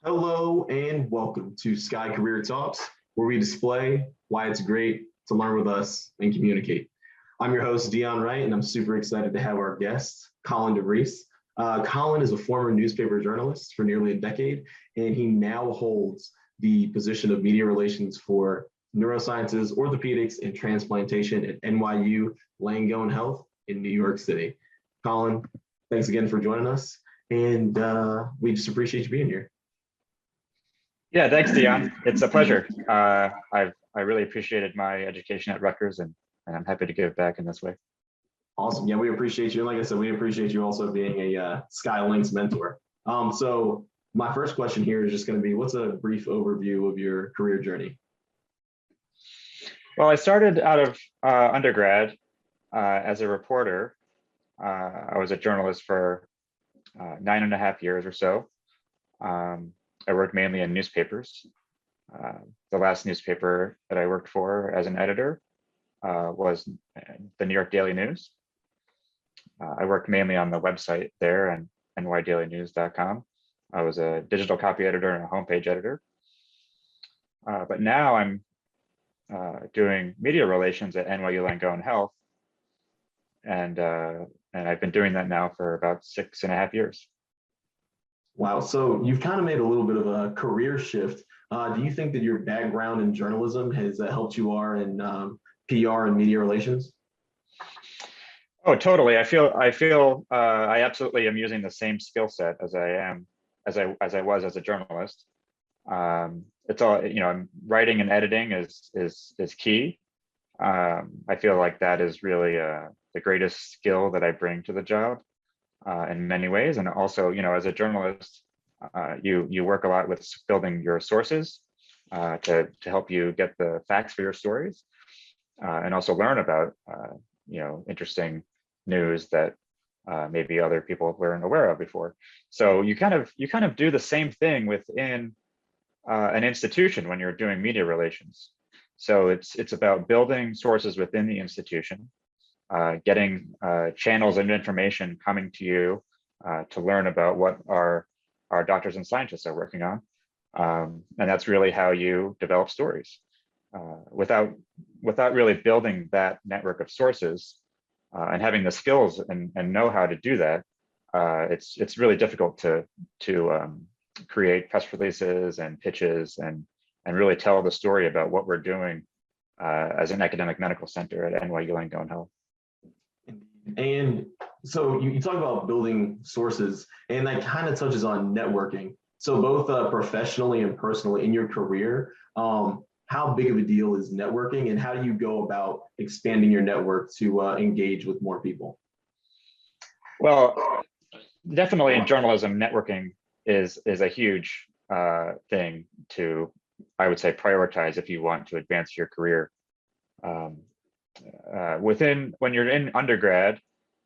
Hello and welcome to Sky Career Talks, where we display why it's great to learn with us and communicate. I'm your host, Dion Wright, and I'm super excited to have our guest, Colin DeVries. Colin is a former newspaper journalist for nearly a decade, and he now holds the position of media relations for neurosciences, orthopedics, and transplantation at NYU Langone Health in New York City. Colin, thanks again for joining us, and we just appreciate you being here. Yeah, thanks, Dion. It's a pleasure. I really appreciated my education at Rutgers, and I'm happy to give back in this way. Awesome. Yeah, we appreciate you. And like I said, we appreciate you also being a Skylinks mentor. So my first question here is just going to be, what's a brief overview of your career journey? Well, I started out of undergrad as a reporter. I was a journalist for 9.5 years or so. I worked mainly in newspapers. The last newspaper that I worked for as an editor was the New York Daily News. I worked mainly on the website there and nydailynews.com. I was a digital copy editor and a homepage editor. But now I'm doing media relations at NYU Langone Health. And I've been doing that now for about 6.5 years. Wow. So you've kind of made a little bit of a career shift. Do you think that your background in journalism has helped you are in PR and media relations? Oh, totally. I feel I absolutely am using the same skill set as I was as a journalist. It's all, writing and editing is key. I feel like that is really the greatest skill that I bring to the job in many ways. And also, as a journalist, you work a lot with building your sources to help you get the facts for your stories, and also learn about interesting news that maybe other people weren't aware of before. So you kind of do the same thing within an institution when you're doing media relations. So it's about building sources within the institution, getting channels of information coming to you to learn about what our doctors and scientists are working on. And that's really how you develop stories. Without really building that network of sources and having the skills and know how to do that, it's really difficult to create press releases and pitches and really tell the story about what we're doing as an academic medical center at NYU Langone Health. And so you talk about building sources, and that kind of touches on networking. So both professionally and personally in your career, how big of a deal is networking, and how do you go about expanding your network to engage with more people? Well, definitely in journalism, networking is a huge thing to, I would say, prioritize if you want to advance your career. When you're in undergrad,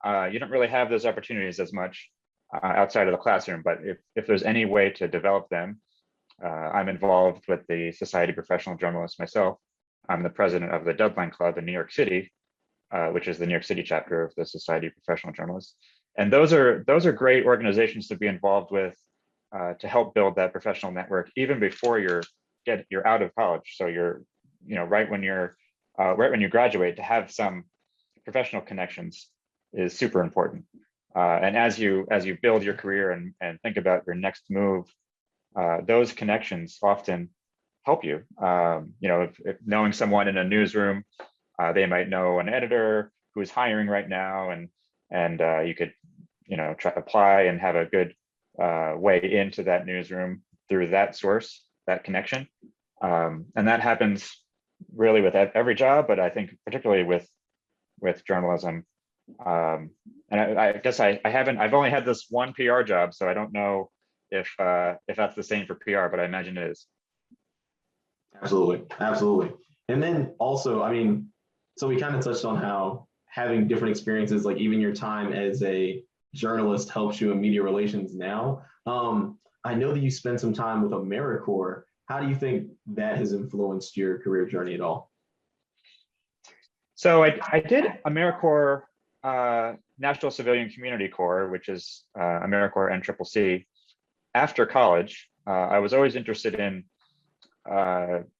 you don't really have those opportunities as much outside of the classroom, but if there's any way to develop them, I'm involved with the Society of Professional Journalists myself. I'm the president of the Deadline Club in New York City, which is the New York City chapter of the Society of Professional Journalists. And those are great organizations to be involved with to help build that professional network even before you're out of college. So you're, right when you graduate, to have some professional connections is super important. And as you build your career and think about your next move, those connections often help you. If knowing someone in a newsroom, they might know an editor who's hiring right now, and you could try to apply and have a good way into that newsroom through that source, that connection. And that happens really with every job, but I think particularly with journalism. And I guess I've only had this one PR job, so I don't know if that's the same for PR, but I imagine it is. Absolutely. And then also, so we kind of touched on how having different experiences, like even your time as a journalist, helps you in media relations now. I know that you spent some time with AmeriCorps. How do you think that has influenced your career journey at all? So I did AmeriCorps National Civilian Community Corps, which is AmeriCorps NCCC, after college. I was always interested in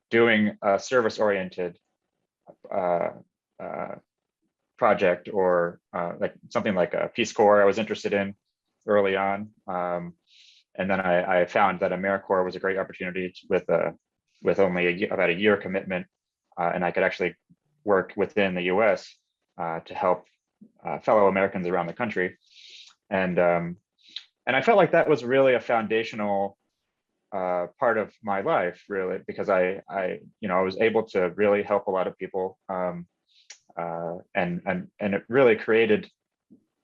doing a service-oriented uh, uh, project, or like something like a Peace Corps I was interested in early on. And then I found that AmeriCorps was a great opportunity with only about a year commitment, and I could actually work within the U.S. To help fellow Americans around the country. And I felt like that was really a foundational part of my life, really, because I was able to really help a lot of people, and it really created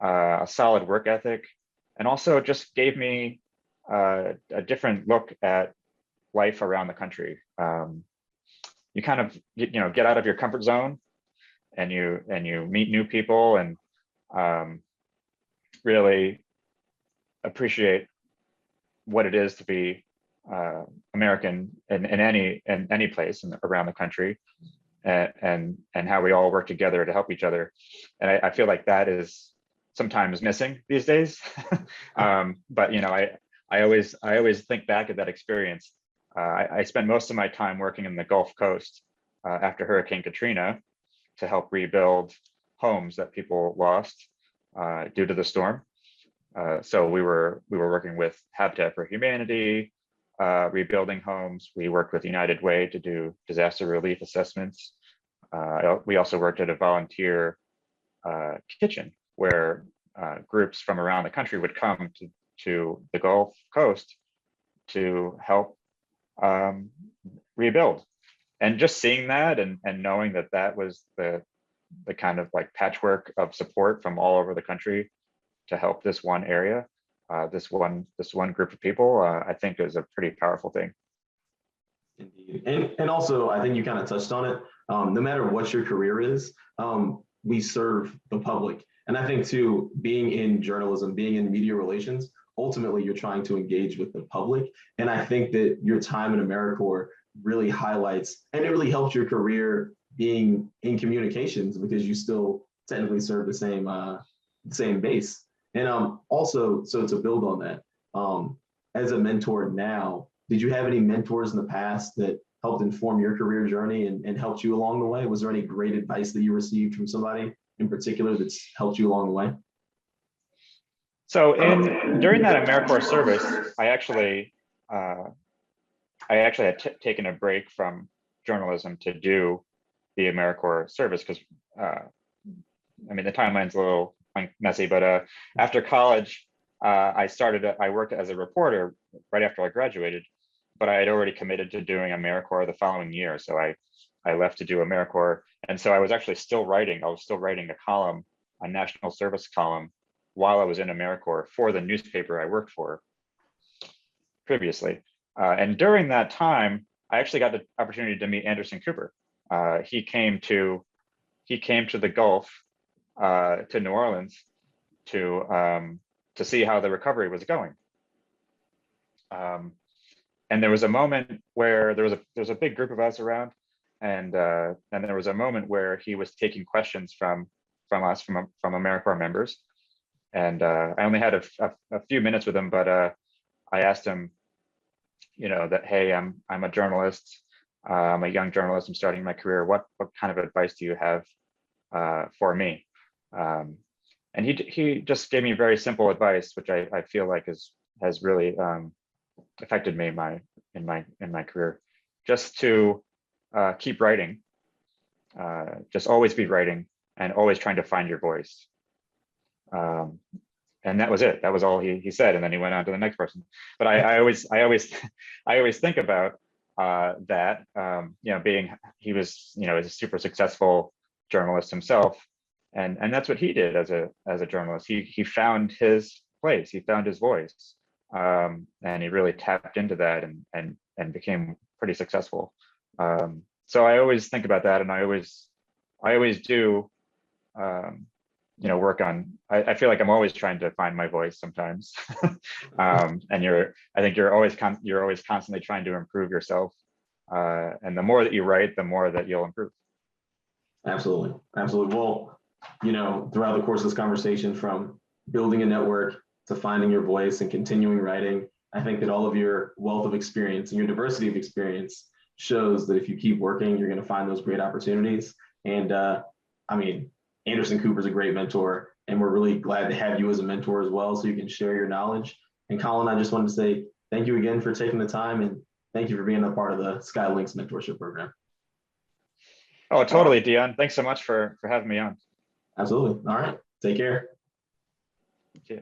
a solid work ethic, and also just gave me a different look at life around the country. You kind of get out of your comfort zone, and you meet new people, and really appreciate what it is to be American in any place around the country, and how we all work together to help each other. And I feel like that is sometimes missing these days. But I always think back at that experience. I spent most of my time working in the Gulf Coast after Hurricane Katrina to help rebuild homes that people lost due to the storm. So we were working with Habitat for Humanity, rebuilding homes. We worked with United Way to do disaster relief assessments. We also worked at a volunteer kitchen where groups from around the country would come to the Gulf Coast to help rebuild. And just seeing that and knowing that was the kind of like patchwork of support from all over the country to help this one area, this one group of people, I think is a pretty powerful thing. Indeed. And also, I think you kind of touched on it. No matter what your career is, we serve the public. And I think too, being in journalism, being in media relations, ultimately you're trying to engage with the public. And I think that your time in AmeriCorps really highlights, and it really helps your career being in communications, because you still technically serve the same base. And also, so to build on that, as a mentor now, did you have any mentors in the past that helped inform your career journey and helped you along the way? Was there any great advice that you received from somebody in particular that's helped you along the way? So during that AmeriCorps service, I actually had taken a break from journalism to do the AmeriCorps service, because the timeline's a little messy, but after college, I worked as a reporter right after I graduated, but I had already committed to doing AmeriCorps the following year. So I left to do AmeriCorps. And so I was actually still writing. I was still writing a column, a national service column, while I was in AmeriCorps for the newspaper I worked for previously. And during that time, I actually got the opportunity to meet Anderson Cooper. He came to the Gulf, to New Orleans, to see how the recovery was going. And there was a moment where there was a big group of us around, and there was a moment where he was taking questions from AmeriCorps members. And I only had a few minutes with him, but I asked him, that, hey, I'm a journalist. I'm a young journalist. I'm starting my career. What kind of advice do you have for me? And he just gave me very simple advice, which I feel like has really affected me in my career. Just to keep writing, just always be writing, and always trying to find your voice. And that was it. That was all he said, and then he went on to the next person. But I always think about that. He was a super successful journalist himself, and that's what he did as a journalist. He found his place. He found his voice, and he really tapped into that and became pretty successful. So I always think about that, and I always do. Work on. I feel like I'm always trying to find my voice sometimes, and I think you're always constantly trying to improve yourself, and the more that you write, the more that you'll improve. Absolutely. Well, throughout the course of this conversation, from building a network to finding your voice and continuing writing, I think that all of your wealth of experience and your diversity of experience shows that if you keep working, you're going to find those great opportunities. And I mean, Anderson Cooper's a great mentor, and we're really glad to have you as a mentor as well, so you can share your knowledge. And Colin, I just wanted to say thank you again for taking the time, and thank you for being a part of the SkyLinks mentorship program. Oh, totally, Dion. Thanks so much for having me on. Absolutely. All right. Take care. Yeah.